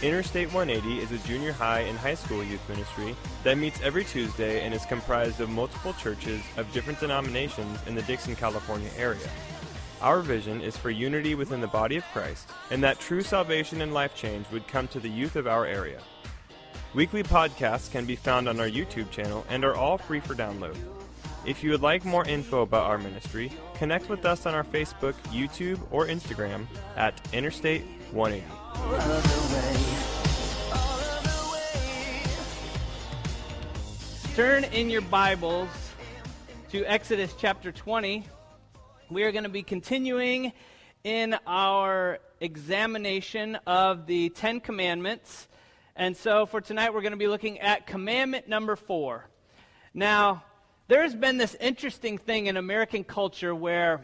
Innerstate 180 is a junior high and high school youth ministry that meets every Tuesday and is comprised of multiple churches of different denominations in the Dixon, California area. Our vision is for unity within the body of Christ, and that true salvation and life change would come to the youth of our area. Weekly podcasts can be found on our YouTube channel and are all free for download. If you would like more info about our ministry, connect with us on our Facebook, YouTube, or Instagram at Innerstate 180. Turn in your Bibles to Exodus chapter 20. We are going to be continuing in our examination of the Ten Commandments. And so for tonight, we're going to be looking at commandment number 4. Now, there has been this interesting thing in American culture where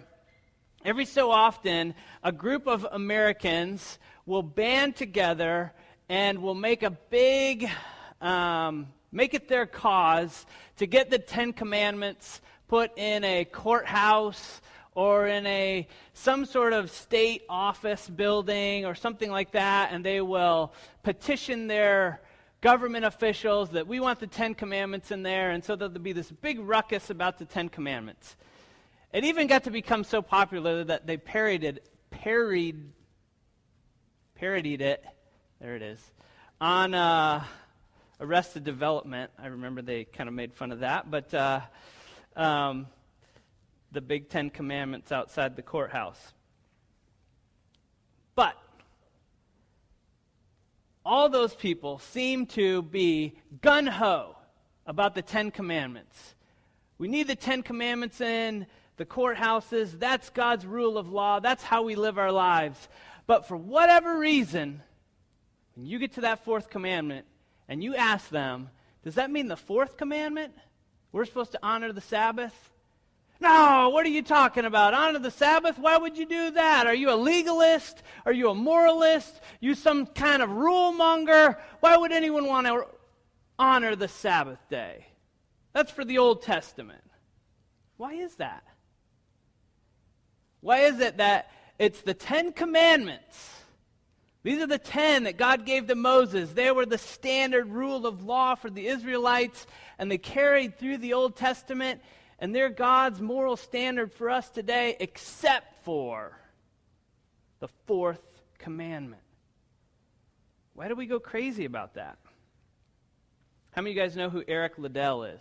every so often a group of Americans will band together and will make a big, make it their cause to get the Ten Commandments put in a courthouse or in some sort of state office building or something like that, and they will petition their government officials that we want the Ten Commandments in there, and so there'll be this big ruckus about the Ten Commandments. It even got to become so popular that they parodied it, there it is, on Arrested Development. I remember they kind of made fun of that, but the big Ten Commandments outside the courthouse. But all those people seem to be gung-ho about the Ten Commandments. We need the Ten Commandments in the courthouses. That's God's rule of law. That's how we live our lives. But for whatever reason, when you get to that fourth commandment and you ask them, does that mean the fourth commandment? We're supposed to honor the Sabbath? No, what are you talking about? Honor the Sabbath? Why would you do that? Are you a legalist? Are you a moralist? You some kind of rule monger? Why would anyone want to honor the Sabbath day? That's for the Old Testament. Why is that? Why is it that it's the Ten Commandments? These are the 10 that God gave to Moses. They were the standard rule of law for the Israelites, and they carried through the Old Testament, and they're God's moral standard for us today, except for the fourth commandment. Why do we go crazy about that? How many of you guys know who Eric Liddell is?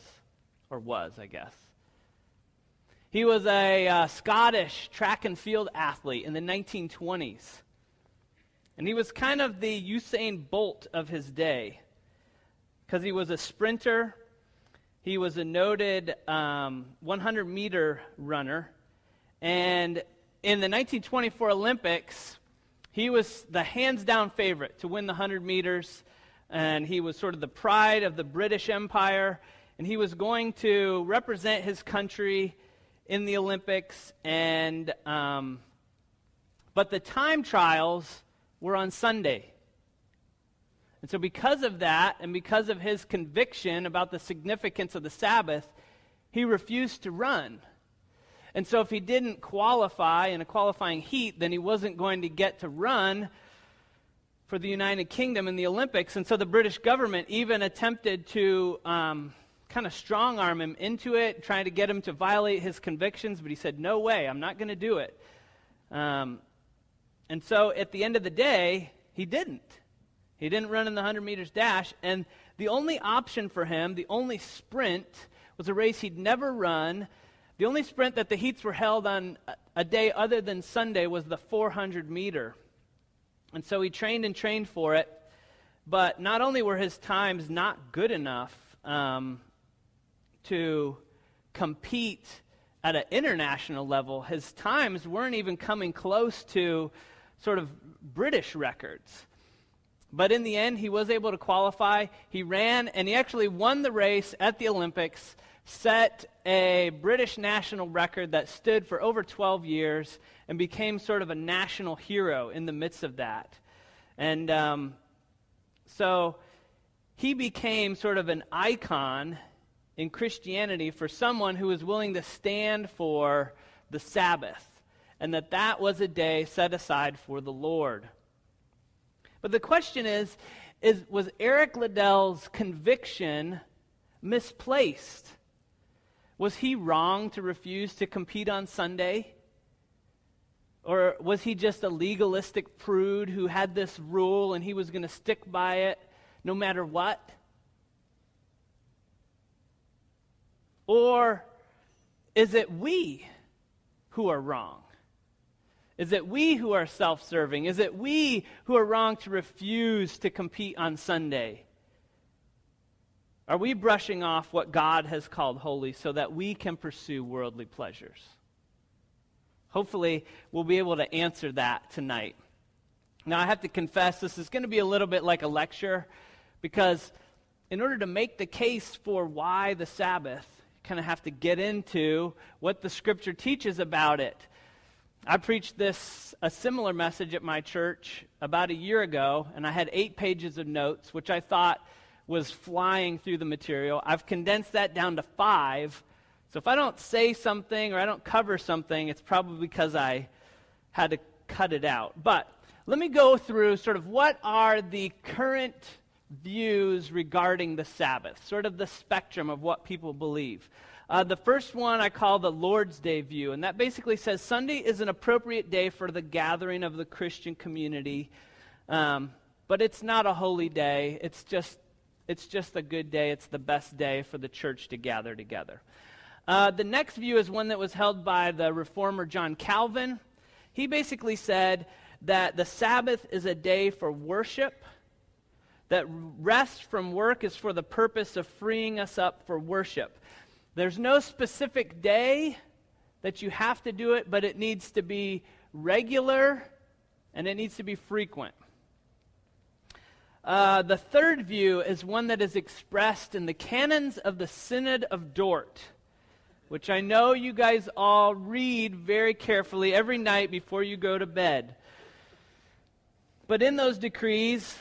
Or was, I guess. He was a Scottish track and field athlete in the 1920s. And he was kind of the Usain Bolt of his day, because he was a sprinter. He was a noted 100-meter runner. And in the 1924 Olympics, he was the hands-down favorite to win the 100 meters. And he was sort of the pride of the British Empire. And he was going to represent his country in the Olympics. And but the time trials were on Sunday. And so because of that, and because of his conviction about the significance of the Sabbath, he refused to run. And so if he didn't qualify in a qualifying heat, then he wasn't going to get to run for the United Kingdom in the Olympics. And so the British government even attempted to kind of strong-arm him into it, trying to get him to violate his convictions, but he said, no way, I'm not going to do it. And so at the end of the day, he didn't. He didn't run in the 100 meters dash, and the only option for him, the only sprint, was a race he'd never run. The only sprint that the heats were held on a day other than Sunday was the 400 meter. And so he trained and trained for it, but not only were his times not good enough to compete at an international level, his times weren't even coming close to sort of British records. But in the end, he was able to qualify. He ran, and he actually won the race at the Olympics, set a British national record that stood for over 12 years, and became sort of a national hero in the midst of that. And so he became sort of an icon in Christianity for someone who was willing to stand for the Sabbath, and that was a day set aside for the Lord. But the question is was Eric Liddell's conviction misplaced? Was he wrong to refuse to compete on Sunday? Or was he just a legalistic prude who had this rule and he was going to stick by it no matter what? Or is it we who are wrong? Is it we who are self-serving? Is it we who are wrong to refuse to compete on Sunday? Are we brushing off what God has called holy so that we can pursue worldly pleasures? Hopefully, we'll be able to answer that tonight. Now, I have to confess, this is going to be a little bit like a lecture, because in order to make the case for why the Sabbath, you kind of have to get into what the Scripture teaches about it. I preached a similar message at my church about a year ago, and I had 8 pages of notes, which I thought was flying through the material. I've condensed that down to 5. So if I don't say something or I don't cover something, it's probably because I had to cut it out. But let me go through sort of what are the current views regarding the Sabbath, sort of the spectrum of what people believe. The first one I call the Lord's Day view, and that basically says Sunday is an appropriate day for the gathering of the Christian community, but it's not a holy day. It's just a good day. It's the best day for the church to gather together. The next view is one that was held by the reformer John Calvin. He basically said that the Sabbath is a day for worship, that rest from work is for the purpose of freeing us up for worship. There's no specific day that you have to do it, but it needs to be regular and it needs to be frequent. The third view is one that is expressed in the canons of the Synod of Dort, which I know you guys all read very carefully every night before you go to bed. But in those decrees,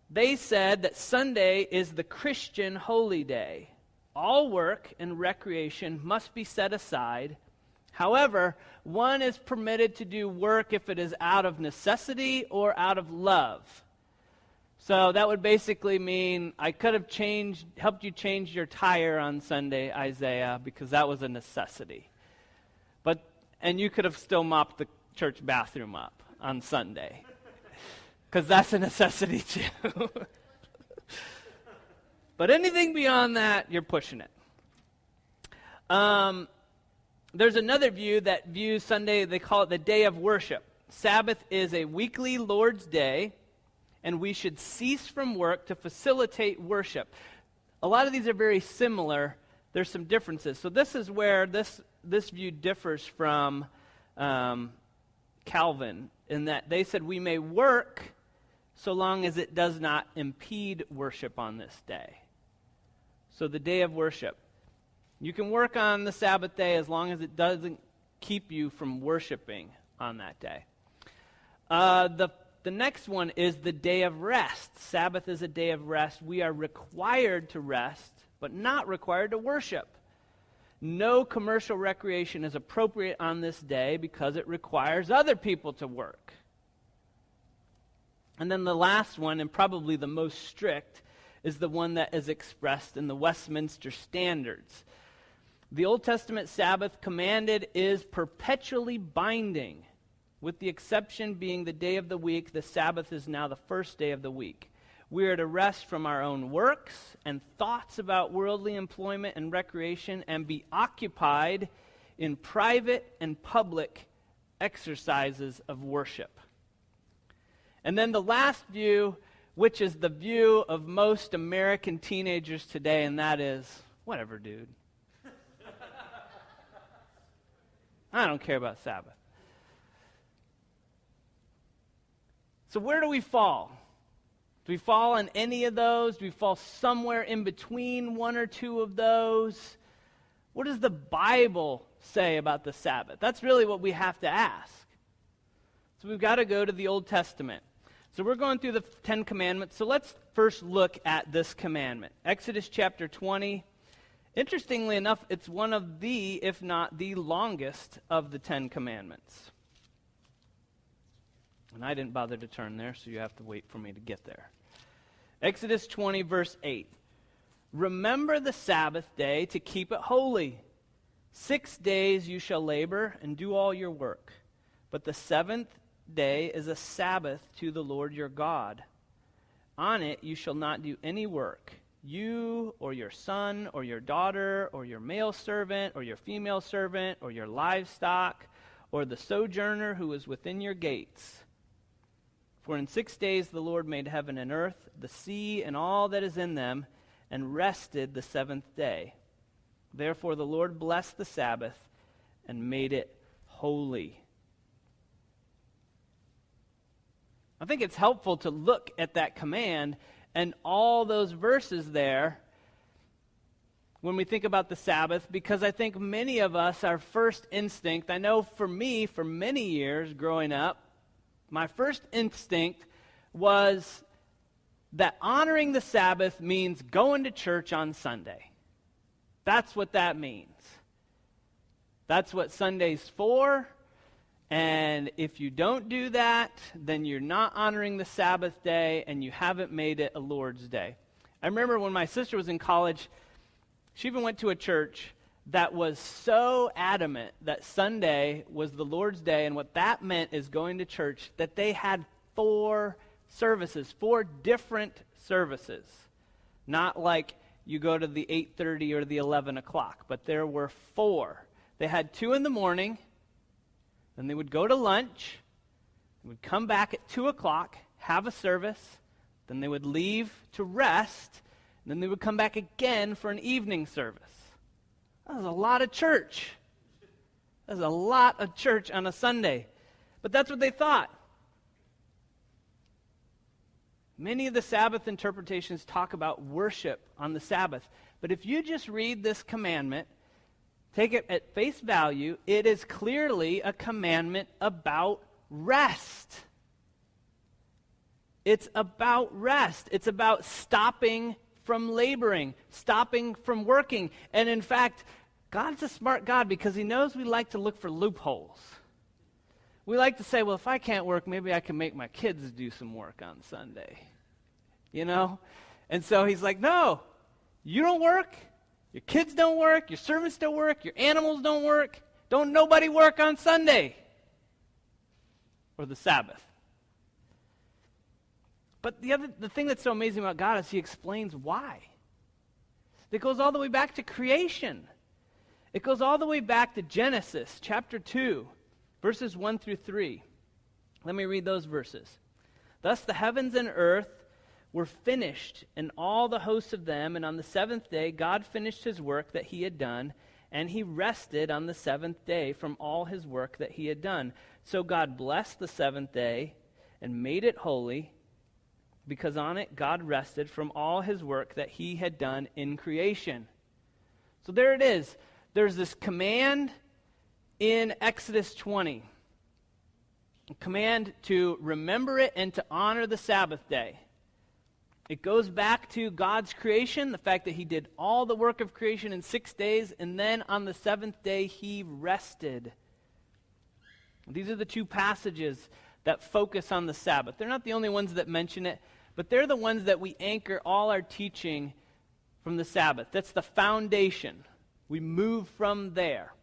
they said that Sunday is the Christian holy day. All work and recreation must be set aside. However, one is permitted to do work if it is out of necessity or out of love. So that would basically mean I could have helped you change your tire on Sunday, Isaiah, because that was a necessity. And you could have still mopped the church bathroom up on Sunday, because that's a necessity too. But anything beyond that, you're pushing it. There's another view that views Sunday, they call it the day of worship. Sabbath is a weekly Lord's Day, and we should cease from work to facilitate worship. A lot of these are very similar. There's some differences. So this is where this view differs from Calvin, in that they said we may work so long as it does not impede worship on this day. So the day of worship. You can work on the Sabbath day as long as it doesn't keep you from worshiping on that day. The next one is the day of rest. Sabbath is a day of rest. We are required to rest, but not required to worship. No commercial recreation is appropriate on this day because it requires other people to work. And then the last one, and probably the most strict, is the one that is expressed in the Westminster Standards. The Old Testament Sabbath commanded is perpetually binding, with the exception being the day of the week. The Sabbath is now the first day of the week. We are to rest from our own works and thoughts about worldly employment and recreation and be occupied in private and public exercises of worship. And then the last view, which is the view of most American teenagers today, and that is, whatever, dude. I don't care about Sabbath. So where do we fall? Do we fall on any of those? Do we fall somewhere in between one or two of those? What does the Bible say about the Sabbath? That's really what we have to ask. So we've got to go to the Old Testament. So we're going through the 10 Commandments. So let's first look at this commandment. Exodus chapter 20. Interestingly enough, it's one of the, if not the longest, of the 10 Commandments. And I didn't bother to turn there, so you have to wait for me to get there. Exodus 20, verse 8. Remember the Sabbath day to keep it holy. 6 days you shall labor and do all your work. But the seventh day is a Sabbath to the Lord your God. On it you shall not do any work, you or your son or your daughter or your male servant or your female servant or your livestock or the sojourner who is within your gates. For in 6 days the Lord made heaven and earth, the sea and all that is in them, and rested the seventh day. Therefore the Lord blessed the Sabbath and made it holy. I think it's helpful to look at that command and all those verses there when we think about the Sabbath, because I think many of us, our first instinct, I know for me, for many years growing up, my first instinct was that honoring the Sabbath means going to church on Sunday. That's what that means. That's what Sunday's for. And if you don't do that, then you're not honoring the Sabbath day and you haven't made it a Lord's day. I remember when my sister was in college, she even went to a church that was so adamant that Sunday was the Lord's day, and what that meant is going to church, that they had 4 services, 4 different services. Not like you go to the 8:30 or the 11 o'clock, but there were 4. They had 2 in the morning, then they would go to lunch, they would come back at 2 o'clock, have a service, then they would leave to rest, and then they would come back again for an evening service. That was a lot of church. That was a lot of church on a Sunday. But that's what they thought. Many of the Sabbath interpretations talk about worship on the Sabbath. But if you just read this commandment, take it at face value, it is clearly a commandment about rest. It's about rest. It's about stopping from laboring, stopping from working. And in fact, God's a smart God because he knows we like to look for loopholes. We like to say, well, if I can't work, maybe I can make my kids do some work on Sunday. You know? And so he's like, no, you don't work, your kids don't work, your servants don't work, your animals don't work. Don't nobody work on Sunday or the Sabbath. But the thing that's so amazing about God is he explains why. It goes all the way back to creation. It goes all the way back to Genesis chapter 2, verses 1 through 3. Let me read those verses. Thus the heavens and earth were finished, and all the hosts of them, and on the seventh day God finished his work that he had done, and he rested on the seventh day from all his work that he had done. So God blessed the seventh day and made it holy, because on it God rested from all his work that he had done in creation. So there it is. There's this command in Exodus 20. A command to remember it and to honor the Sabbath day. It goes back to God's creation, the fact that he did all the work of creation in 6 days, and then on the seventh day he rested. These are the 2 passages that focus on the Sabbath. They're not the only ones that mention it, but they're the ones that we anchor all our teaching from the Sabbath. That's the foundation. We move from there.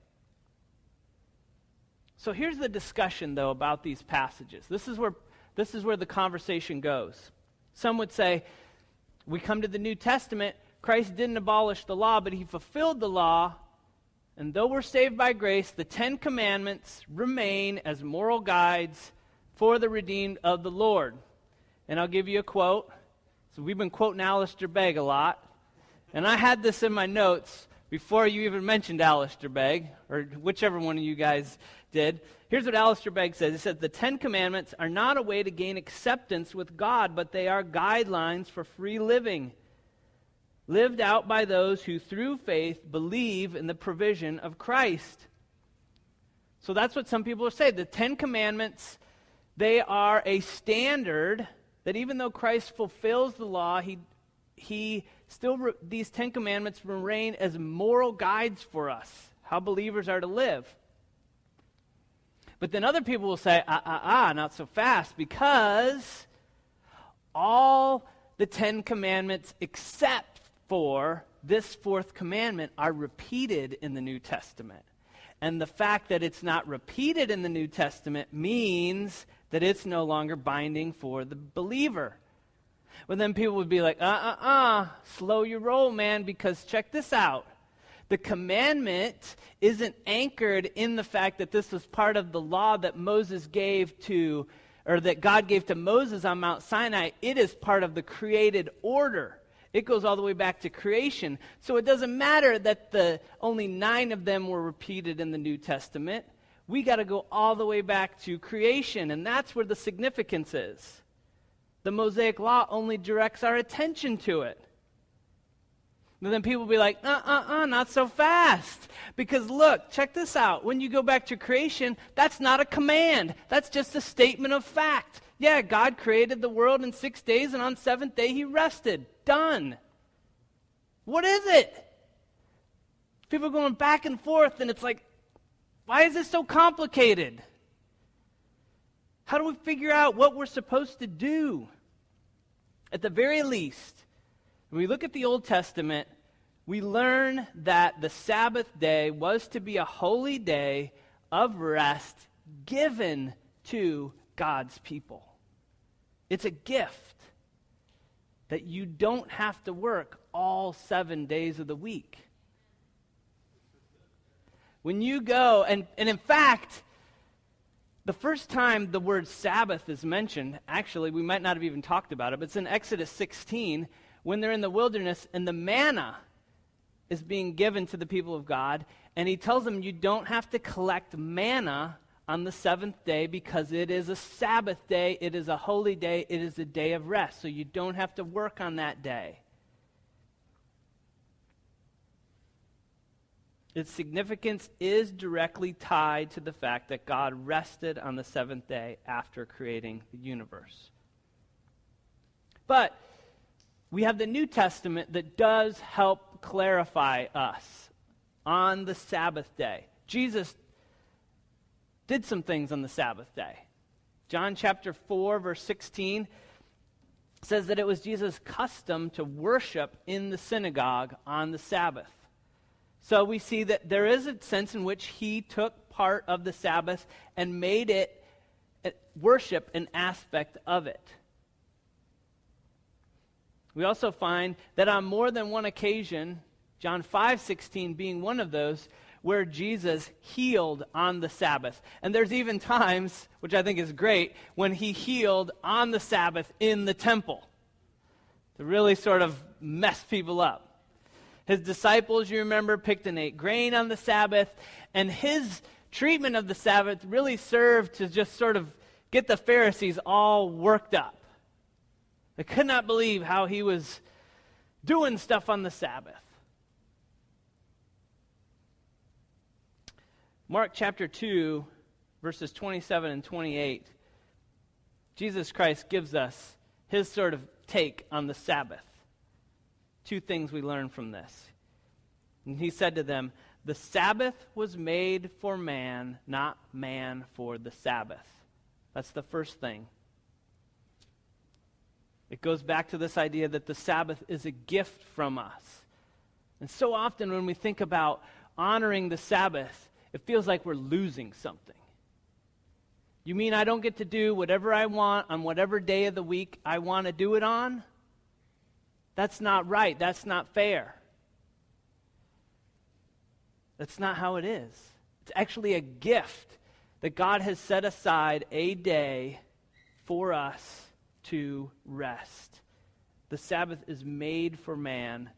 So here's the discussion, though, about these passages. This is where the conversation goes. Some would say, we come to the New Testament, Christ didn't abolish the law, but he fulfilled the law, and though we're saved by grace, the 10 commandments remain as moral guides for the redeemed of the Lord. And I'll give you a quote. So we've been quoting Alistair Begg a lot. And I had this in my notes before you even mentioned Alistair Begg, or whichever one of you guys did. Here's what Alistair Begg says. He says, the 10 commandments are not a way to gain acceptance with God, but they are guidelines for free living, lived out by those who through faith believe in the provision of Christ. So that's what some people say. The 10 commandments, they are a standard that even though Christ fulfills the law, he still, these 10 commandments remain as moral guides for us, how believers are to live. But then other people will say, not so fast, because all the 10 commandments except for this fourth commandment are repeated in the New Testament. And the fact that it's not repeated in the New Testament means that it's no longer binding for the believer. But then people would be like, slow your roll, man, because check this out. The commandment isn't anchored in the fact that this was part of the law that Moses gave to, or that God gave to Moses on Mount Sinai. It is part of the created order. It goes all the way back to creation. So it doesn't matter that only 9 of them were repeated in the New Testament. We got to go all the way back to creation, and that's where the significance is. The Mosaic Law only directs our attention to it. And then people will be like, not so fast. Because look, check this out. When you go back to creation, that's not a command. That's just a statement of fact. Yeah, God created the world in 6 days, and on 7th day he rested. Done. What is it? People are going back and forth, and it's like, why is this so complicated? How do we figure out what we're supposed to do? At the very least, when we look at the Old Testament, we learn that the Sabbath day was to be a holy day of rest given to God's people. It's a gift that you don't have to work all 7 days of the week. When you go, and in fact, the first time the word Sabbath is mentioned, actually, we might not have even talked about it, but it's in Exodus 16, when they're in the wilderness, and the manna is being given to the people of God, and he tells them you don't have to collect manna on the 7th day because it is a Sabbath day, it is a holy day, it is a day of rest, so you don't have to work on that day. Its significance is directly tied to the fact that God rested on the 7th day after creating the universe. But we have the New Testament that does help clarify us on the Sabbath day. Jesus did some things on the Sabbath day. John chapter 4, verse 16 says that it was Jesus' custom to worship in the synagogue on the Sabbath. So we see that there is a sense in which he took part of the Sabbath and made it worship an aspect of it. We also find that on more than one occasion, John 5:16 being one of those, where Jesus healed on the Sabbath. And there's even times, which I think is great, when he healed on the Sabbath in the temple to really sort of mess people up. His disciples, you remember, picked and ate grain on the Sabbath, and his treatment of the Sabbath really served to just sort of get the Pharisees all worked up. They could not believe how he was doing stuff on the Sabbath. Mark chapter 2, verses 27 and 28, Jesus Christ gives us his sort of take on the Sabbath. 2 things we learn from this. And he said to them, "The Sabbath was made for man, not man for the Sabbath." That's the first thing. It goes back to this idea that the Sabbath is a gift from us. And so often when we think about honoring the Sabbath, it feels like we're losing something. You mean I don't get to do whatever I want on whatever day of the week I want to do it on? That's not right. That's not fair. That's not how it is. It's actually a gift that God has set aside a day for us to rest. The Sabbath is made for man.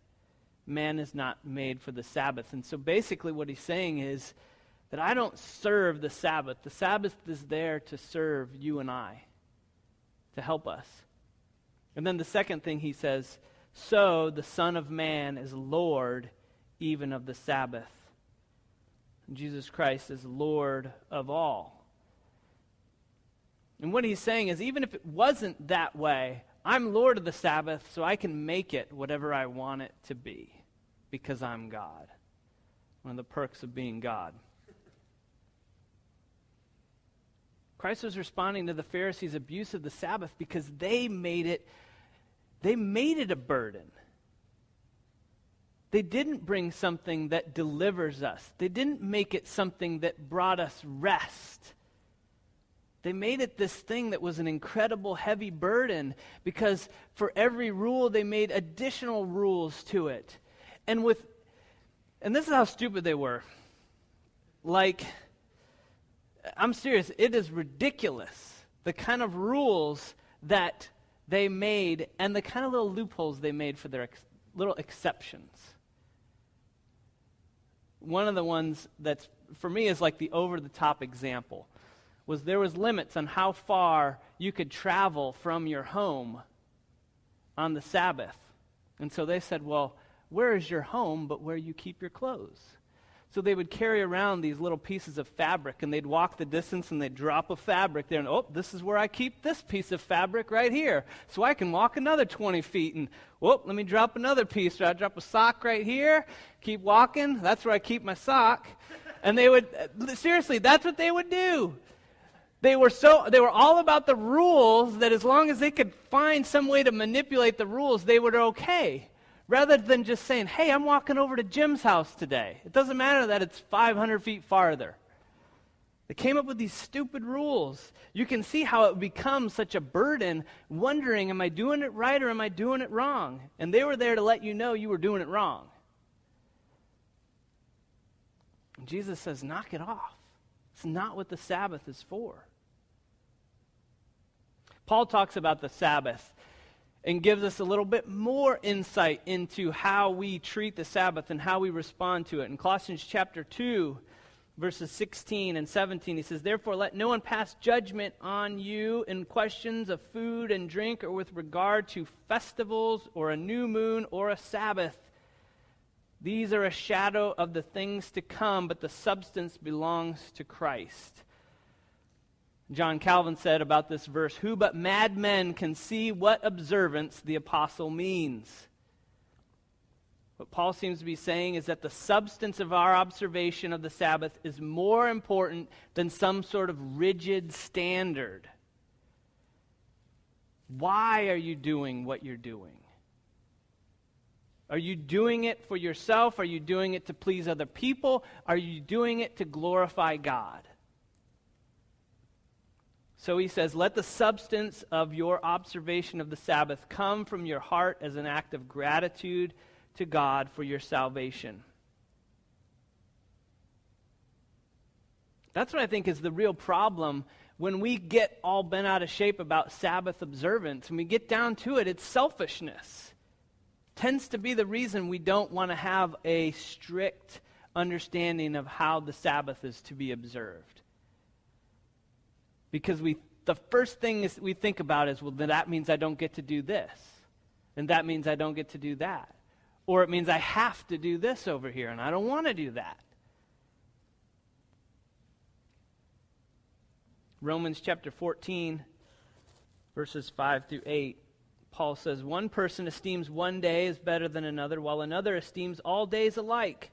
Man is not made for the Sabbath. And so basically what he's saying is that I don't serve the Sabbath. The Sabbath is there to serve you and I, to help us. And then the second thing he says, so the Son of Man is Lord even of the Sabbath. And Jesus Christ is Lord of all. And what he's saying is, even if it wasn't that way, I'm Lord of the Sabbath, so I can make it whatever I want it to be, because I'm God. One of the perks of being God. Christ was responding to the Pharisees' abuse of the Sabbath because they made it a burden. They didn't bring something that delivers us. They didn't make it something that brought us rest. They made it this thing that was an incredible heavy burden because for every rule they made additional rules to it. And this is how stupid they were. Like, I'm serious, it is ridiculous the kind of rules that they made and the kind of little loopholes they made for their little exceptions. One of the ones that's, for me, is like the over-the-top example, was there was limits on how far you could travel from your home on the Sabbath. And so they said, well, where is your home but where you keep your clothes? So they would carry around these little pieces of fabric, and they'd walk the distance, and they'd drop a fabric there, and this is where I keep this piece of fabric right here. So I can walk another 20 feet, and let me drop another piece. So I drop a sock right here, keep walking, that's where I keep my sock. And they would, seriously, that's what they would do. They were all about the rules, that as long as they could find some way to manipulate the rules, they were okay. Rather than just saying, hey, I'm walking over to Jim's house today. It doesn't matter that it's 500 feet farther. They came up with these stupid rules. You can see how it becomes such a burden, wondering, am I doing it right or am I doing it wrong? And they were there to let you know you were doing it wrong. And Jesus says, knock it off. It's not what the Sabbath is for. Paul talks about the Sabbath and gives us a little bit more insight into how we treat the Sabbath and how we respond to it. In Colossians chapter 2, verses 16 and 17, he says, therefore let no one pass judgment on you in questions of food and drink or with regard to festivals or a new moon or a Sabbath. These are a shadow of the things to come, but the substance belongs to Christ. John Calvin said about this verse, who but madmen can see what observance the apostle means? What Paul seems to be saying is that the substance of our observation of the Sabbath is more important than some sort of rigid standard. Why are you doing what you're doing? Are you doing it for yourself? Are you doing it to please other people? Are you doing it to glorify God? So he says, let the substance of your observation of the Sabbath come from your heart as an act of gratitude to God for your salvation. That's what I think is the real problem when we get all bent out of shape about Sabbath observance. When we get down to it, it's selfishness. Tends to be the reason we don't want to have a strict understanding of how the Sabbath is to be observed. Because the first thing we think about is, well, then that means I don't get to do this. And that means I don't get to do that. Or it means I have to do this over here, and I don't want to do that. Romans chapter 14, verses 5 through 8, Paul says, one person esteems one day as better than another, while another esteems all days alike.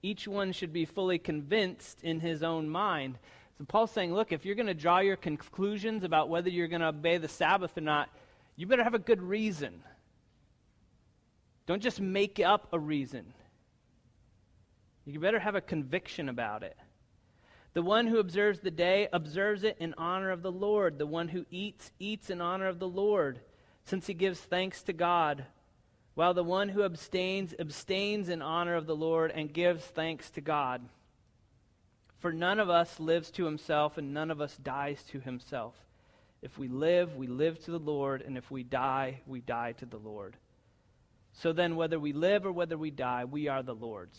Each one should be fully convinced in his own mind. So Paul's saying, look, if you're going to draw your conclusions about whether you're going to obey the Sabbath or not, you better have a good reason. Don't just make up a reason. You better have a conviction about it. The one who observes the day observes it in honor of the Lord. The one who eats, eats in honor of the Lord, since he gives thanks to God. While the one who abstains, abstains in honor of the Lord and gives thanks to God. For none of us lives to himself, and none of us dies to himself. If we live to the Lord, and if we die to the Lord. So then, whether we live or whether we die, we are the Lord's.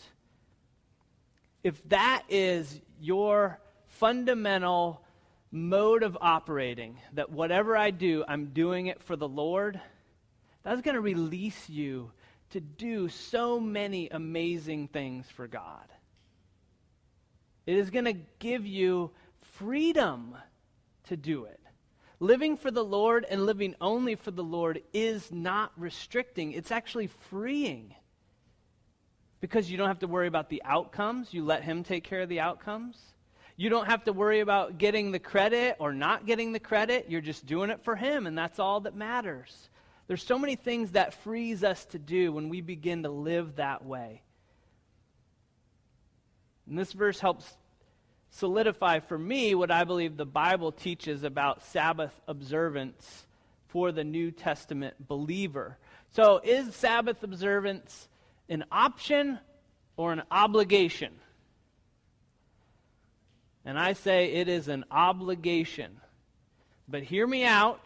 If that is your fundamental mode of operating, that whatever I do, I'm doing it for the Lord, that's going to release you to do so many amazing things for God. It is going to give you freedom to do it. Living for the Lord and living only for the Lord is not restricting. It's actually freeing. Because you don't have to worry about the outcomes. You let him take care of the outcomes. You don't have to worry about getting the credit or not getting the credit. You're just doing it for him, and that's all that matters. There's so many things that frees us to do when we begin to live that way. And this verse helps solidify for me what I believe the Bible teaches about Sabbath observance for the New Testament believer. So is Sabbath observance an option or an obligation? And I say it is an obligation. But hear me out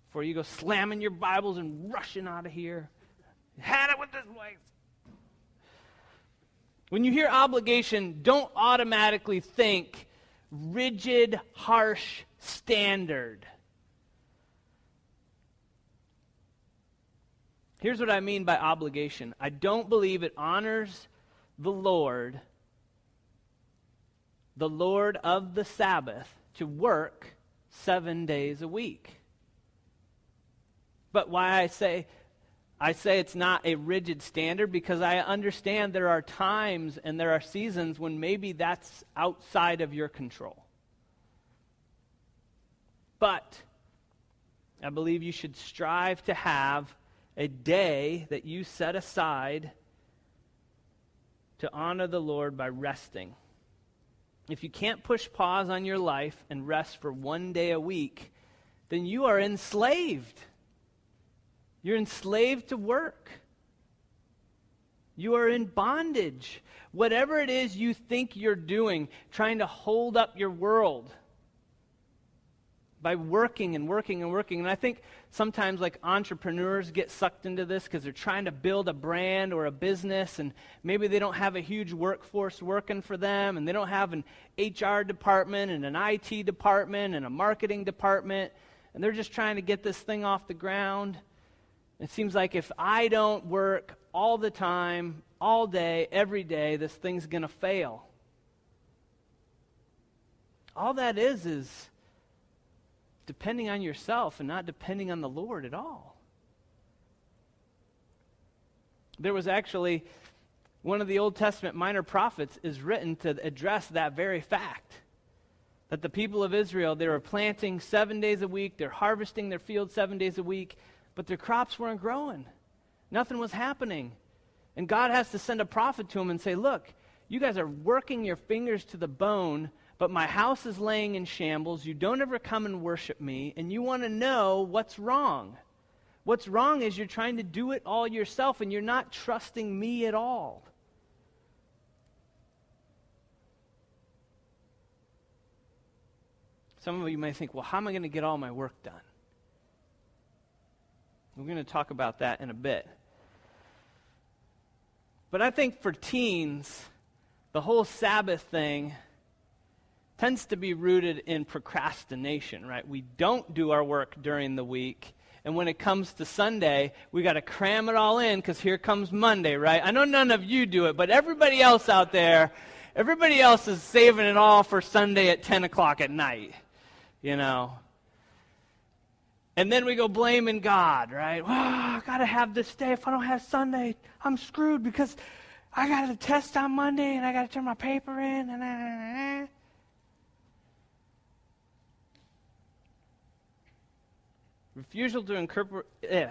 before you go slamming your Bibles and rushing out of here. Had it with this place. When you hear obligation, don't automatically think rigid, harsh standard. Here's what I mean by obligation. I don't believe it honors the Lord of the Sabbath, to work 7 days a week. But why I say it's not a rigid standard, because I understand there are times and there are seasons when maybe that's outside of your control. But I believe you should strive to have a day that you set aside to honor the Lord by resting. If you can't push pause on your life and rest for 1 day a week, then you are enslaved. You're enslaved to work. You are in bondage. Whatever it is you think you're doing, trying to hold up your world by working and working and working. And I think sometimes like entrepreneurs get sucked into this because they're trying to build a brand or a business, and maybe they don't have a huge workforce working for them, and they don't have an HR department and an IT department and a marketing department, and they're just trying to get this thing off the ground. It seems like if I don't work all the time, all day, every day, this thing's going to fail. All that is depending on yourself and not depending on the Lord at all. There was actually one of the Old Testament minor prophets is written to address that very fact. That the people of Israel, they were planting 7 days a week, they're harvesting their fields 7 days a week, but their crops weren't growing. Nothing was happening. And God has to send a prophet to them and say, look, you guys are working your fingers to the bone, but my house is laying in shambles. You don't ever come and worship me, and you want to know what's wrong. What's wrong is you're trying to do it all yourself, and you're not trusting me at all. Some of you may think, well, how am I going to get all my work done? We're going to talk about that in a bit. But I think for teens, the whole Sabbath thing tends to be rooted in procrastination, right? We don't do our work during the week, and when it comes to Sunday, we got to cram it all in because here comes Monday, right? I know none of you do it, but everybody else out there, everybody else is saving it all for Sunday at 10 o'clock at night, you know. And then we go blaming God, right? Well, I got to have this day. If I don't have Sunday, I'm screwed because I got a test on Monday and I got to turn my paper in. Refusal to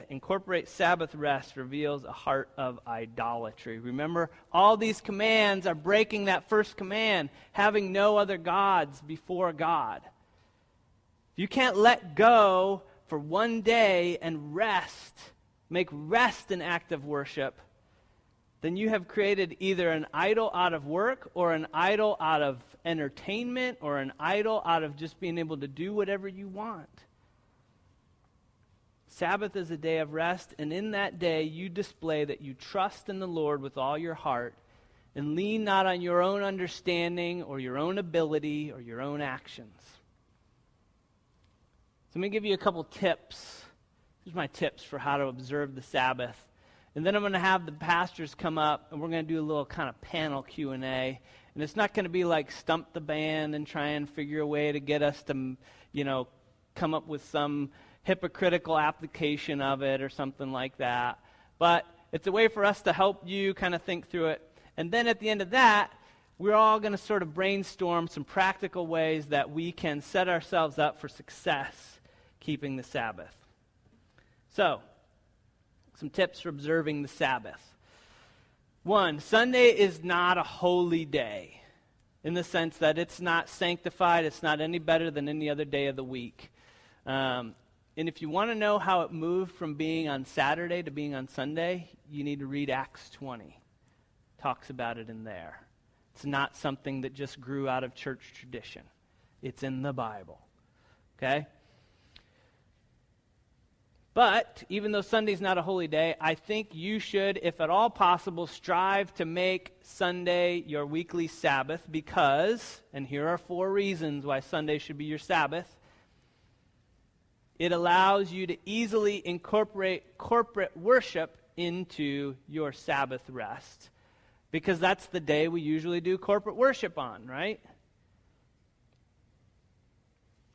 incorporate Sabbath rest reveals a heart of idolatry. Remember, all these commands are breaking that first command, having no other gods before God. You can't let go for 1 day and rest, make rest an act of worship, then you have created either an idol out of work or an idol out of entertainment or an idol out of just being able to do whatever you want. Sabbath is a day of rest, and in that day you display that you trust in the Lord with all your heart and lean not on your own understanding or your own ability or your own actions. So let me give you a couple tips. Here's my tips for how to observe the Sabbath. And then I'm going to have the pastors come up, and we're going to do a little kind of panel Q&A. And it's not going to be like stump the band and try and figure a way to get us to, come up with some hypocritical application of it or something like that. But it's a way for us to help you kind of think through it. And then at the end of that, we're all going to sort of brainstorm some practical ways that we can set ourselves up for success keeping the Sabbath. So, some tips for observing the Sabbath. 1, Sunday is not a holy day in the sense that it's not sanctified, it's not any better than any other day of the week. And if you want to know how it moved from being on Saturday to being on Sunday, you need to read Acts 20. Talks about it in there. It's not something that just grew out of church tradition. It's in the Bible. Okay? But, even though Sunday's not a holy day, I think you should, if at all possible, strive to make Sunday your weekly Sabbath because, and here are 4 reasons why Sunday should be your Sabbath, it allows you to easily incorporate corporate worship into your Sabbath rest. Because that's the day we usually do corporate worship on, right?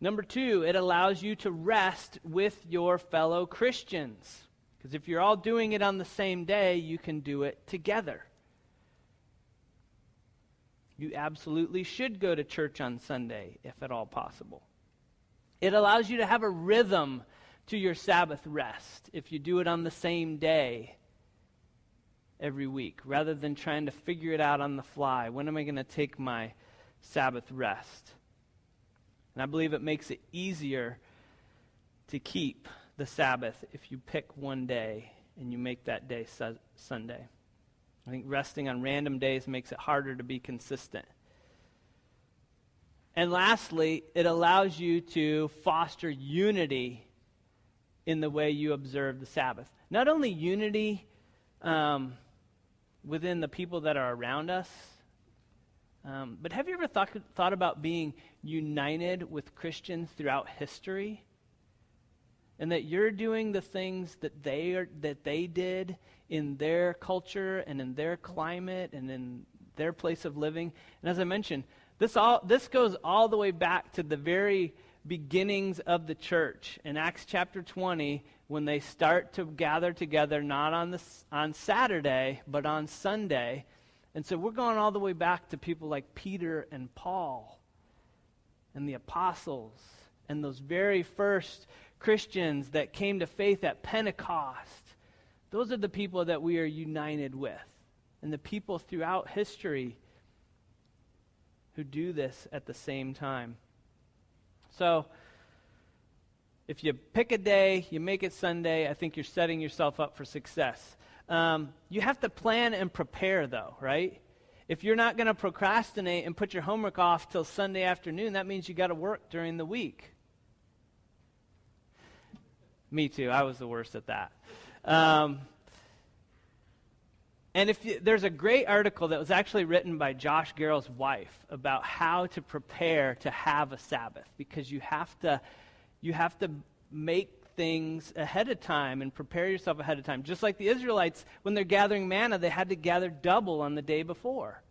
Number 2, it allows you to rest with your fellow Christians. Because if you're all doing it on the same day, you can do it together. You absolutely should go to church on Sunday, if at all possible. It allows you to have a rhythm to your Sabbath rest if you do it on the same day every week, rather than trying to figure it out on the fly. When am I going to take my Sabbath rest? And I believe it makes it easier to keep the Sabbath if you pick one day and you make that day Sunday. I think resting on random days makes it harder to be consistent. And lastly, it allows you to foster unity in the way you observe the Sabbath. Not only unity within the people that are around us, but have you ever thought about being united with Christians throughout history? And that you're doing the things that they did in their culture and in their climate and in their place of living. And as I mentioned, this goes all the way back to the very beginnings of the church. In Acts chapter 20, when they start to gather together, not on Saturday, but on Sunday. And so we're going all the way back to people like Peter and Paul and the apostles and those very first Christians that came to faith at Pentecost. Those are the people that we are united with, and the people throughout history who do this at the same time. So, if you pick a day, you make it Sunday, I think you're setting yourself up for success. You have to plan and prepare, though, right? If you're not going to procrastinate and put your homework off till Sunday afternoon, that means you got to work during the week. Me too. I was the worst at that. And there's a great article that was actually written by Josh Garrell's wife about how to prepare to have a Sabbath, because you have to make things ahead of time and prepare yourself ahead of time. Just like the Israelites, when they're gathering manna, they had to gather double on the day before.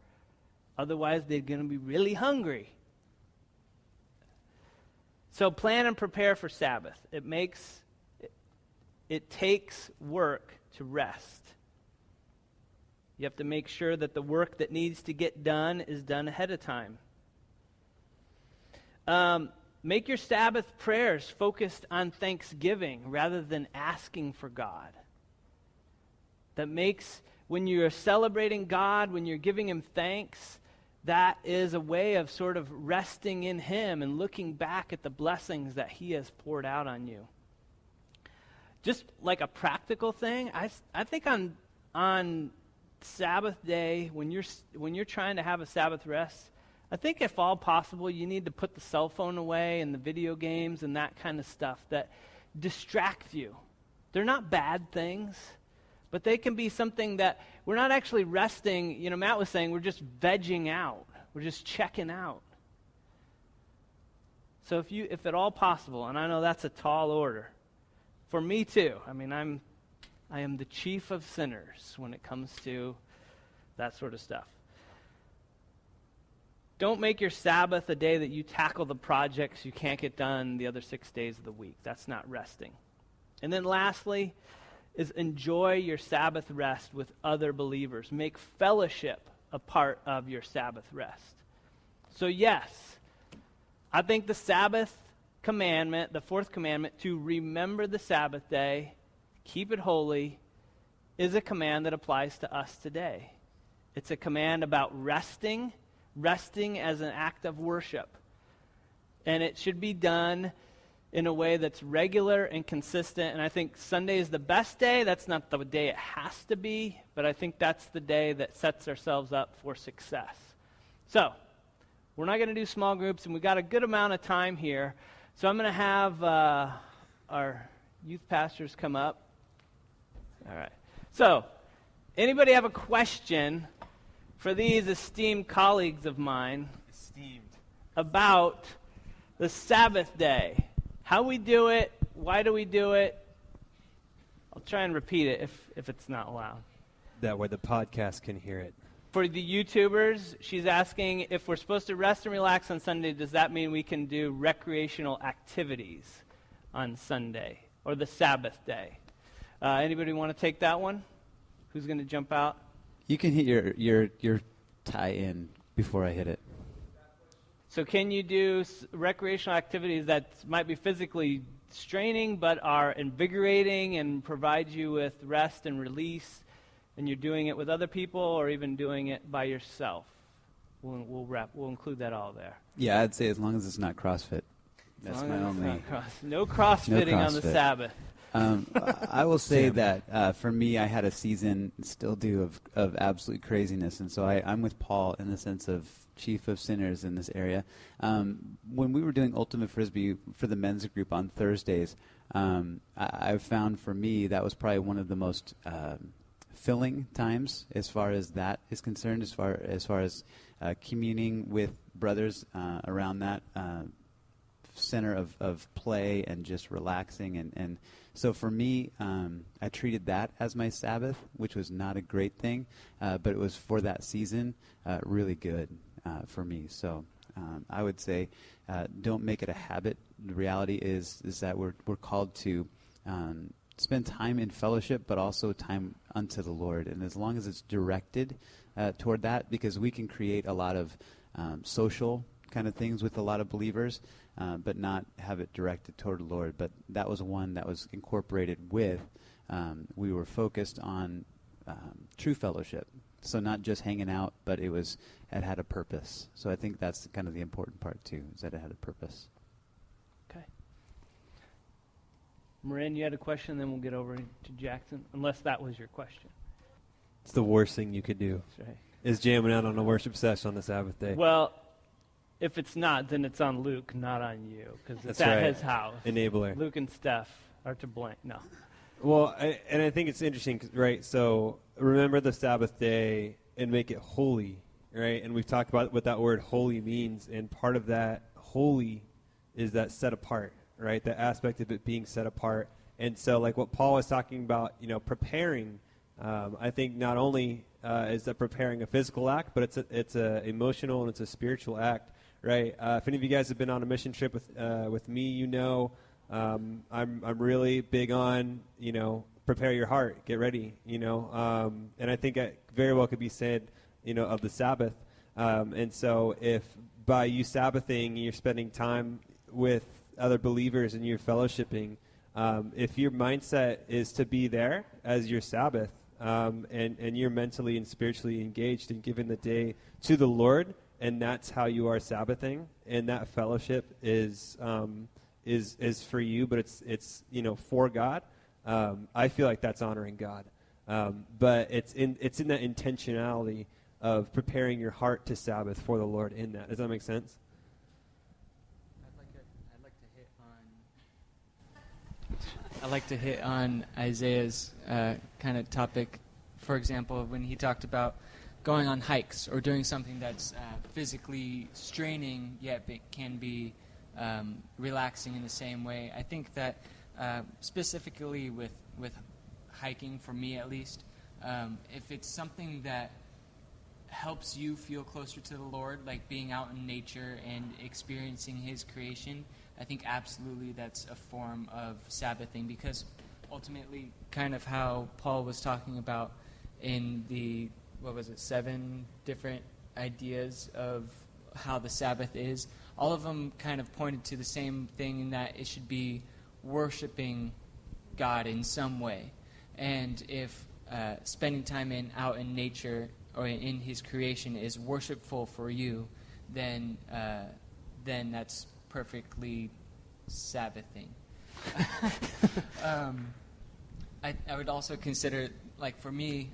Otherwise, they're going to be really hungry. So plan and prepare for Sabbath. It takes work to rest. You have to make sure that the work that needs to get done is done ahead of time. Make your Sabbath prayers focused on thanksgiving rather than asking for God. That makes, when you're celebrating God, when you're giving Him thanks, that is a way of sort of resting in Him and looking back at the blessings that He has poured out on you. Just like a practical thing, I think on Sabbath day, when you're trying to have a Sabbath rest, I think if all possible, you need to put the cell phone away and the video games and that kind of stuff that distract you. They're not bad things, but they can be something that we're not actually resting. You know, Matt was saying we're just vegging out. We're just checking out. So if at all possible, and I know that's a tall order, for me too. I mean, I am the chief of sinners when it comes to that sort of stuff. Don't make your Sabbath a day that you tackle the projects you can't get done the other 6 days of the week. That's not resting. And then lastly is enjoy your Sabbath rest with other believers. Make fellowship a part of your Sabbath rest. So yes, I think the Sabbath commandment, the fourth commandment, to remember the Sabbath day, keep it holy, is a command that applies to us today. It's a command about resting as an act of worship. And it should be done in a way that's regular and consistent. And I think Sunday is the best day. That's not the day it has to be, but I think that's the day that sets ourselves up for success. So, we're not going to do small groups, and we've got a good amount of time here. So I'm going to have our youth pastors come up. All right. So, anybody have a question for these esteemed colleagues of mine about the Sabbath day? How we do it, why do we do it? I'll try and repeat it if it's not loud. That way the podcast can hear it. For the YouTubers, she's asking if we're supposed to rest and relax on Sunday, does that mean we can do recreational activities on Sunday or the Sabbath day? Anybody want to take that one? Who's going to jump out? You can hit your tie in before I hit it. So can you do recreational activities that might be physically straining but are invigorating and provide you with rest and release, and you're doing it with other people or even doing it by yourself? We'll include that all there. Yeah, I'd say as long as it's not CrossFit. That's my only... No crossfitting on the Sabbath. I will say that for me, I had a season, still do, of absolute craziness. And so I'm with Paul in the sense of chief of sinners in this area. When we were doing Ultimate Frisbee for the men's group on Thursdays, I've found for me that was probably one of the most filling times as far as that is concerned, as far as communing with brothers around that center of play and just relaxing. And so for me, I treated that as my Sabbath, which was not a great thing, but it was for that season really good for me. So I would say don't make it a habit. The reality is that we're called to spend time in fellowship, but also time unto the Lord. And as long as it's directed toward that, because we can create a lot of social kind of things with a lot of believers, but not have it directed toward the Lord. But that was one that was incorporated with, we were focused on true fellowship. So not just hanging out, but it had a purpose. So I think that's kind of the important part too, is that it had a purpose. Okay. Marin, you had a question, then we'll get over to Jackson, unless that was your question. It's the worst thing you could do. That's right. Is jamming out on a worship session on the Sabbath day. Well, if it's not, then it's on Luke, not on you, because it's That's at right. his house. Enabler. Luke and Steph are to blame. No. Well, and I think it's interesting, right? So remember the Sabbath day and make it holy, right? And we've talked about what that word holy means, and part of that holy is that set apart, right? The aspect of it being set apart. And so like what Paul was talking about, preparing, I think not only is that preparing a physical act, but it's a emotional and it's a spiritual act, right? If any of you guys have been on a mission trip with me, I'm really big on, prepare your heart, get ready, and I think it very well could be said, of the Sabbath. And so if by you Sabbathing, you're spending time with other believers and you're fellowshipping, if your mindset is to be there as your Sabbath, and you're mentally and spiritually engaged and giving the day to the Lord, and that's how you are Sabbathing, and that fellowship is for you, but it's for God. I feel like that's honoring God, but it's in that intentionality of preparing your heart to Sabbath for the Lord. In that, does that make sense? I'd like to hit on Isaiah's kind of topic. For example, when he talked about going on hikes or doing something that's physically straining yet can be relaxing in the same way. I think that specifically with hiking, for me at least, if it's something that helps you feel closer to the Lord, like being out in nature and experiencing His creation, I think absolutely that's a form of Sabbathing, because ultimately kind of how Paul was talking about in the 7 different ideas of how the Sabbath is. All of them kind of pointed to the same thing, in that it should be worshiping God in some way. And if spending time out in nature or in His creation is worshipful for you, then that's perfectly Sabbathing. I would also consider, like for me,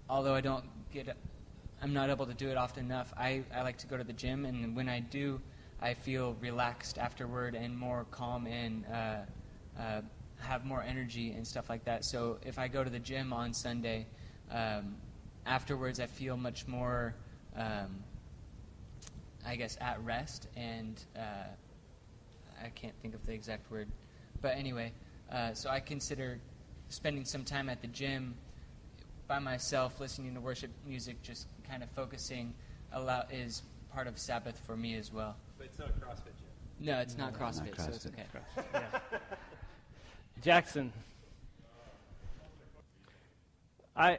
although I'm not able to do it often enough, I like to go to the gym, and when I do, I feel relaxed afterward and more calm and have more energy and stuff like that. So if I go to the gym on Sunday, afterwards I feel much more, I guess, at rest, and I can't think of the exact word. But anyway, so I consider spending some time at the gym by myself, listening to worship music, just kind of focusing, is part of Sabbath for me as well. But it's not a CrossFit gym. No, it's not CrossFit, so it's okay. Yeah. Jackson. I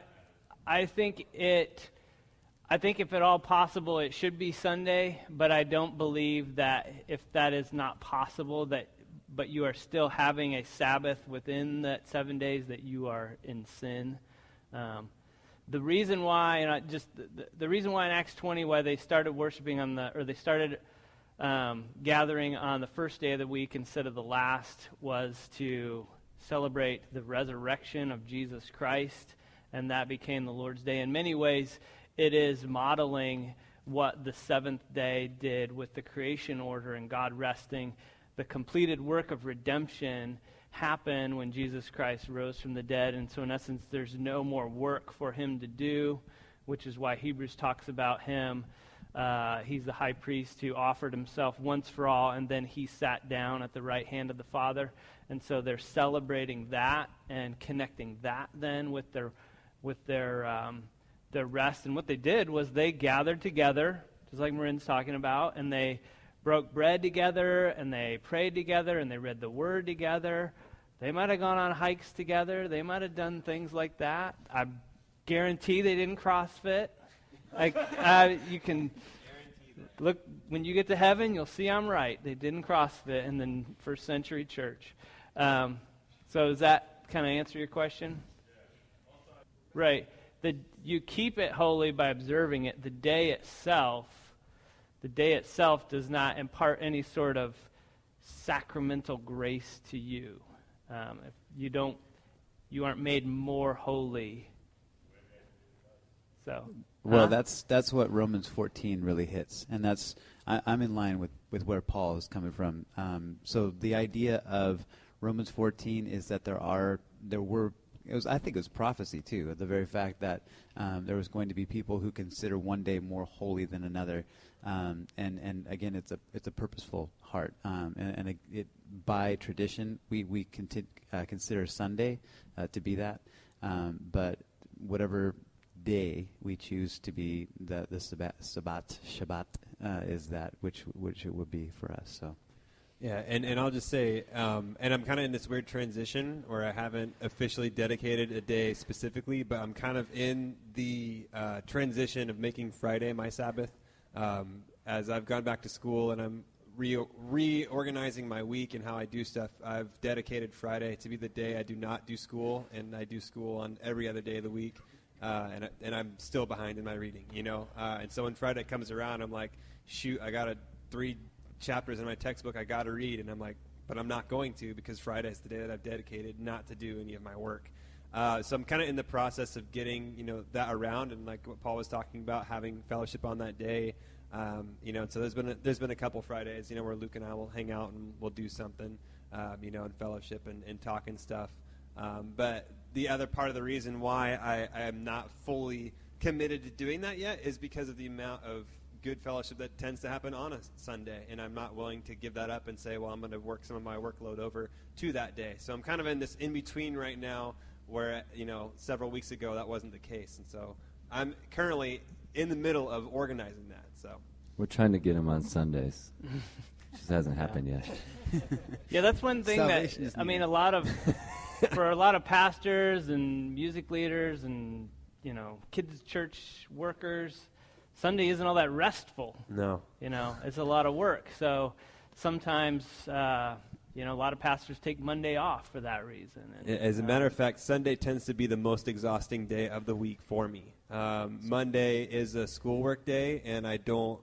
think if at all possible, it should be Sunday, but I don't believe that if that is not possible, but you are still having a Sabbath within that 7 days, that you are in sin. The reason why, the reason why in Acts 20, why they started worshiping they started gathering on the first day of the week instead of the last, was to celebrate the resurrection of Jesus Christ, and that became the Lord's Day. In many ways, it is modeling what the seventh day did with the creation order and God resting. The completed work of redemption happened when Jesus Christ rose from the dead, and so in essence, there's no more work for him to do, which is why Hebrews talks about him. He's the high priest who offered himself once for all, and then he sat down at the right hand of the Father. And so they're celebrating that and connecting that then with their rest. And what they did was they gathered together, just like Marin's talking about, and they broke bread together, and they prayed together, and they read the Word together. They might have gone on hikes together. They might have done things like that. I guarantee they didn't CrossFit. You can look, when you get to heaven, you'll see I'm right. They didn't CrossFit in the first century church. So does that kind of answer your question? Right. You keep it holy by observing it. The day itself does not impart any sort of sacramental grace to you. If you aren't made more holy. So. Well, that's what Romans 14 really hits, and I'm in line with where Paul is coming from. So the idea of Romans 14 is that I think it was prophecy too, the very fact that there was going to be people who consider one day more holy than another, and again, it's a purposeful heart, and by tradition we consider Sunday to be that, but whatever day we choose to be the Shabbat is that which it would be for us. So. Yeah, and I'll just say, and I'm kind of in this weird transition where I haven't officially dedicated a day specifically, but I'm kind of in the transition of making Friday my Sabbath. As I've gone back to school and I'm reorganizing my week and how I do stuff, I've dedicated Friday to be the day I do not do school, and I do school on every other day of the week. And I'm still behind in my reading, and so when Friday comes around, I'm like, shoot, I got 3 chapters in my textbook I got to read, and I'm like, but I'm not going to, because Friday is the day that I've dedicated not to do any of my work. So I'm kind of in the process of getting that around, and like what Paul was talking about, having fellowship on that day. So there's been a couple Fridays where Luke and I will hang out and we'll do something and fellowship and talk and stuff. But the other part of the reason why I am not fully committed to doing that yet is because of the amount of good fellowship that tends to happen on a Sunday, and I'm not willing to give that up and say, well, I'm going to work some of my workload over to that day. So I'm kind of in this in-between right now where, several weeks ago that wasn't the case. And so I'm currently in the middle of organizing that. So we're trying to get him on Sundays. Just hasn't happened yet. Yeah, that's one thing for a lot of pastors and music leaders and kids' church workers, Sunday isn't all that restful. No. It's a lot of work. So sometimes, a lot of pastors take Monday off for that reason. And, As a matter of fact, Sunday tends to be the most exhausting day of the week for me. Monday is a schoolwork day, and I don't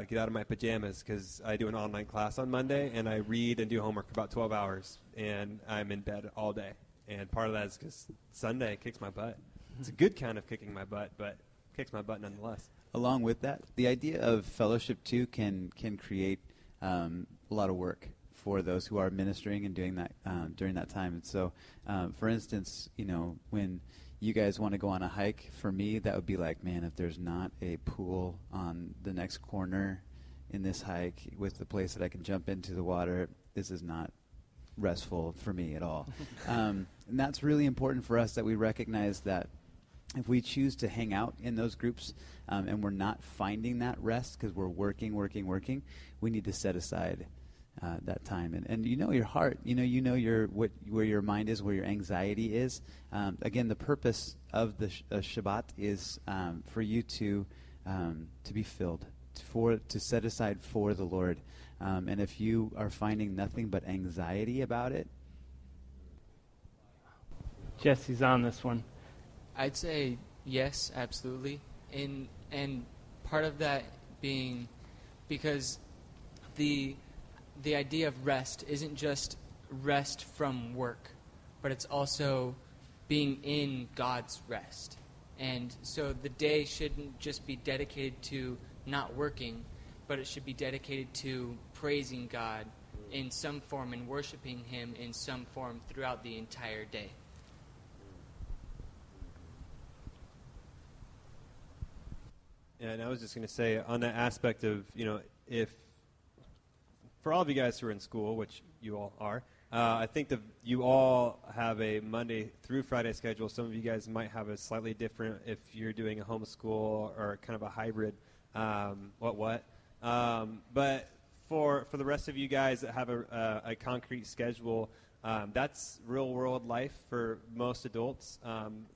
get out of my pajamas because I do an online class on Monday, and I read and do homework for about 12 hours, and I'm in bed all day. And part of that is because Sunday kicks my butt. It's a good kind of kicking my butt, but kicks my butt nonetheless. Along with that, the idea of fellowship too can create a lot of work for those who are ministering and doing that during that time. And so, for instance, when you guys want to go on a hike, for me, that would be like, man, if there's not a pool on the next corner in this hike with the place that I can jump into the water, this is not restful for me at all. And that's really important for us, that we recognize that if we choose to hang out in those groups and we're not finding that rest because we're working, we need to set aside that time. And your heart, where your mind is, where your anxiety is. Again, the purpose of the Shabbat is for you to be filled, to set aside for the Lord. And if you are finding nothing but anxiety about it. Jesse's on this one. I'd say yes, absolutely. And part of that being because the idea of rest isn't just rest from work, but it's also being in God's rest. And so the day shouldn't just be dedicated to not working, but it should be dedicated to praising God in some form and worshiping Him in some form throughout the entire day. Yeah, and I was just going to say on that aspect of, if for all of you guys who are in school, which you all are, I think that you all have a Monday through Friday schedule. Some of you guys might have a slightly different if you're doing a homeschool or kind of a hybrid, but for the rest of you guys that have a concrete schedule, that's real world life for most adults.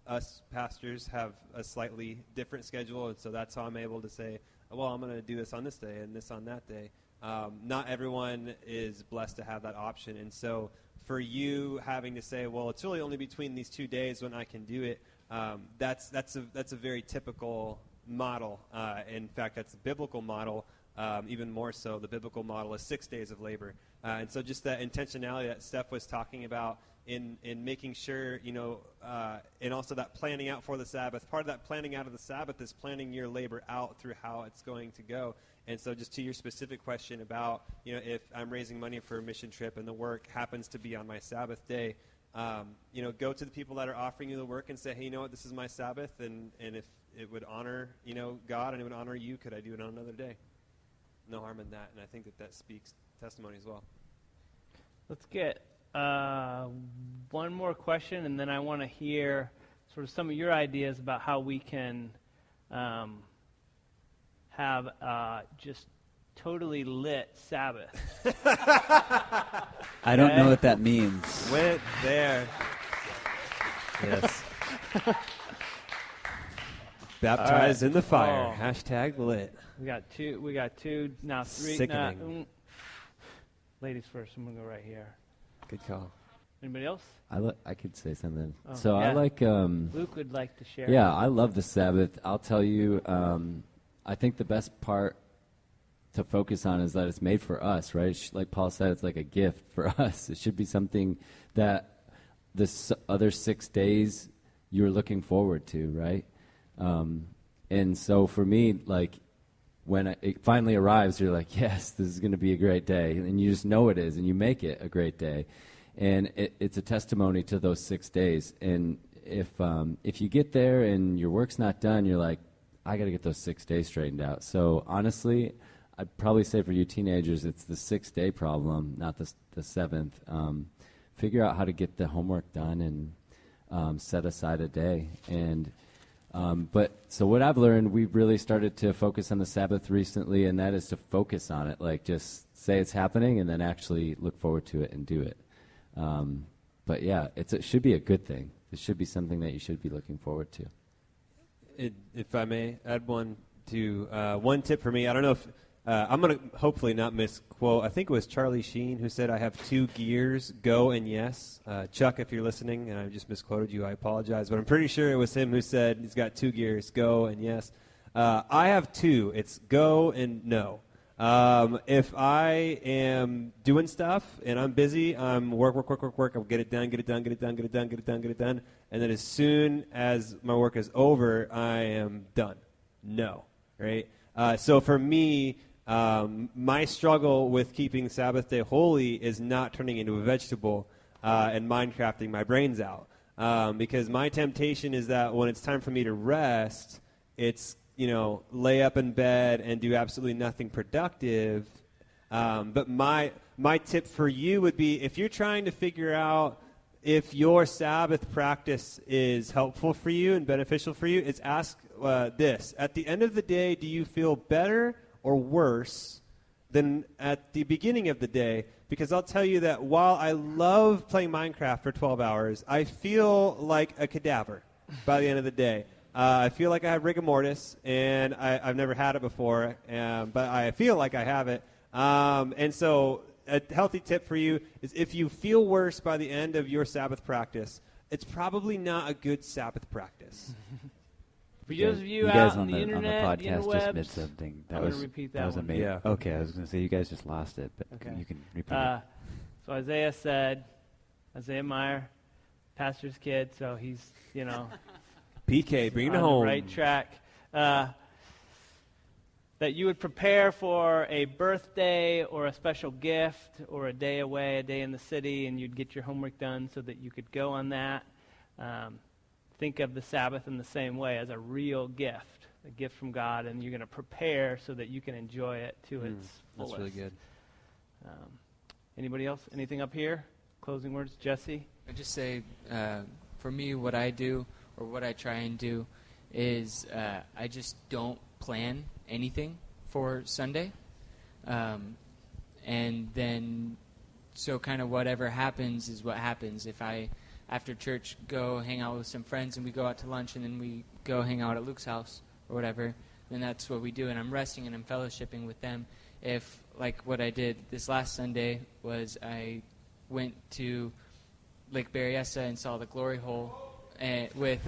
Us pastors have a slightly different schedule, and so that's how I'm able to say, well, I'm going to do this on this day and this on that day. Not everyone is blessed to have that option, and so for you having to say, well, it's really only between these 2 days when I can do it, that's a very typical model. In fact, that's a biblical model. Even more so, the biblical model is 6 days of labor. And so just that intentionality that Steph was talking about in making sure, and also that planning out for the Sabbath. Part of that planning out of the Sabbath is planning your labor out through how it's going to go. And so just to your specific question about, if I'm raising money for a mission trip and the work happens to be on my Sabbath day, go to the people that are offering you the work and say, hey, this is my Sabbath, and if it would honor, God and it would honor you, could I do it on another day? No harm in that, and I think that speaks testimony as well. Let's get one more question, and then I want to hear sort of some of your ideas about how we can have just totally lit Sabbath. I don't know what that means. Went there. Yes. Baptized in the fire. Oh. Hashtag lit. We got two, now three. Sickening. Ladies first, I'm going to go right here. Good call. Anybody else? I could say something. Oh, So yeah. I like... Luke would like to share. Yeah, I love the Sabbath. I'll tell you, I think the best part to focus on is that it's made for us, right? Like Paul said, it's like a gift for us. It should be something that the other 6 days you're looking forward to, right? And so for me, like, when it finally arrives, you're like, yes, this is going to be a great day. And you just know it is, and you make it a great day. And it's a testimony to those 6 days. And if you get there and your work's not done, you're like, I got to get those 6 days straightened out. So honestly, I'd probably say for you teenagers, it's the 6-day problem, not the seventh. Figure out how to get the homework done and set aside a day. And but so what I've learned, we've really started to focus on the Sabbath recently, and that is to focus on it. Like, just say it's happening and then actually look forward to it and do it. But yeah, it should be a good thing. It should be something that you should be looking forward to. if I may add one tip for me. I don't know if I'm going to hopefully not misquote. I think it was Charlie Sheen who said, "I have 2 gears, go and yes." Chuck, if you're listening and I just misquoted you, I apologize. But I'm pretty sure it was him who said he's got 2 gears, go and yes. I have 2. It's go and no. If I am doing stuff and I'm busy, I'm work. I'll get it done. And then as soon as my work is over, I am done. No, right? So for me, my struggle with keeping Sabbath day holy is not turning into a vegetable and Minecrafting my brains out. Because my temptation is that when it's time for me to rest, it's, lay up in bed and do absolutely nothing productive. But my tip for you would be, if you're trying to figure out if your Sabbath practice is helpful for you and beneficial for you, is ask this. At the end of the day, do you feel better or worse than at the beginning of the day? Because I'll tell you that while I love playing Minecraft for 12 hours, I feel like a cadaver by the end of the day. I feel like I have rigor mortis, and I've never had it before, but I feel like I have it. And so a healthy tip for you is if you feel worse by the end of your Sabbath practice, it's probably not a good Sabbath practice. For those of you guys out on the internet, on the the podcast interwebs, just missed something. That was repeat that was one. amazing. Yeah. Okay, I was going to say you guys just lost it, but Okay. you can repeat it. So Isaiah said, Isaiah Meyer, pastor's kid, so he's, PK, bring it on home. the right track. That you would prepare for a birthday or a special gift or a day away, a day in the city, and you'd get your homework done so that you could go on that. Think of the Sabbath in the same way, as a real gift, a gift from God, and you're going to prepare so that you can enjoy it to its fullest. That's really good. Anybody else? Anything up here? Closing words? Jesse? I just say, for me, what I do or what I try and do is I just don't plan anything for Sunday. And then, so kind of whatever happens is what happens. If I, after church, go hang out with some friends and we go out to lunch and then we go hang out at Luke's house or whatever, then that's what we do. And I'm resting and I'm fellowshipping with them. If, like what I did this last Sunday, was I went to Lake Berryessa and saw the glory hole with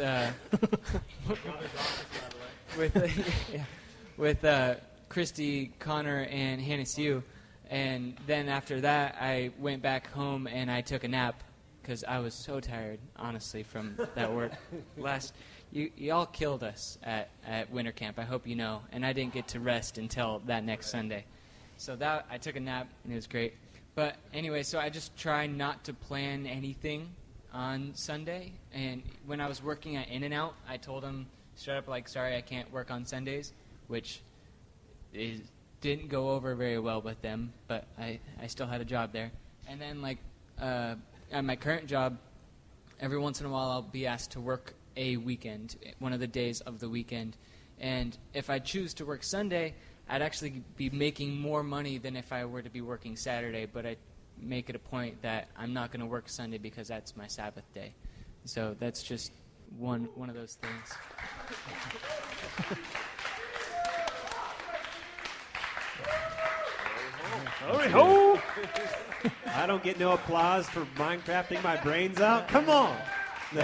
Christy, Connor, and Hannah Sue. And then after that, I went back home and I took a nap because I was so tired, honestly, from that work. Y'all killed us at winter camp, I hope you know, and I didn't get to rest until that next Sunday. So that I took a nap, and it was great. But anyway, so I just try not to plan anything on Sunday. And when I was working at In-N-Out, I told them straight up, like, sorry, I can't work on Sundays, which didn't go over very well with them, but I still had a job there. And then, like, at my current job, every once in a while I'll be asked to work a weekend, one of the days of the weekend. And if I choose to work Sunday, I'd actually be making more money than if I were to be working Saturday, but I make it a point that I'm not going to work Sunday because that's my Sabbath day. So that's just one of those things. Hurry ho! I don't get no applause for Minecrafting my brains out. Come on. No.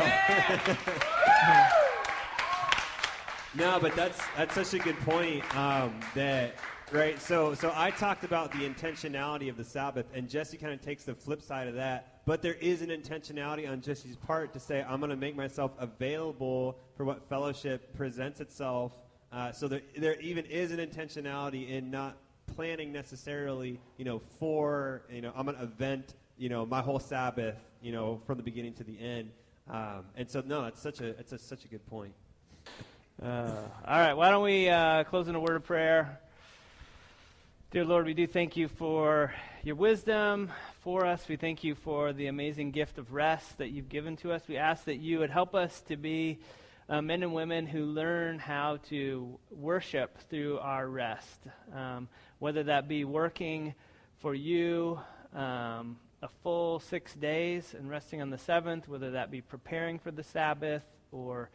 No, but that's such a good point. Right. So I talked about the intentionality of the Sabbath, and Jesse kind of takes the flip side of that. But there is an intentionality on Jesse's part to say, I'm going to make myself available for what fellowship presents itself. So there even is an intentionality in not planning necessarily, for, I'm going to event, my whole Sabbath, from the beginning to the end. And so, no, it's such a good point. All right, why don't we close in a word of prayer. Dear Lord, we do thank you for your wisdom for us. We thank you for the amazing gift of rest that you've given to us. We ask that you would help us to be men and women who learn how to worship through our rest, whether that be working for you a full 6 days and resting on the seventh, whether that be preparing for the Sabbath or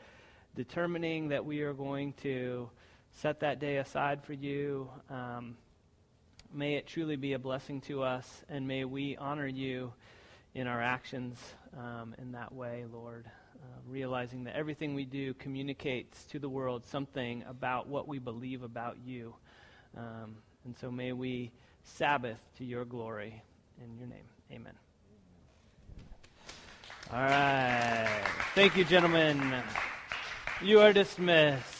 determining that we are going to set that day aside for you. May it truly be a blessing to us, and may we honor you in our actions in that way, Lord, realizing that everything we do communicates to the world something about what we believe about you. And so may we Sabbath to your glory. In your name, amen. All right. Thank you, gentlemen. You are dismissed.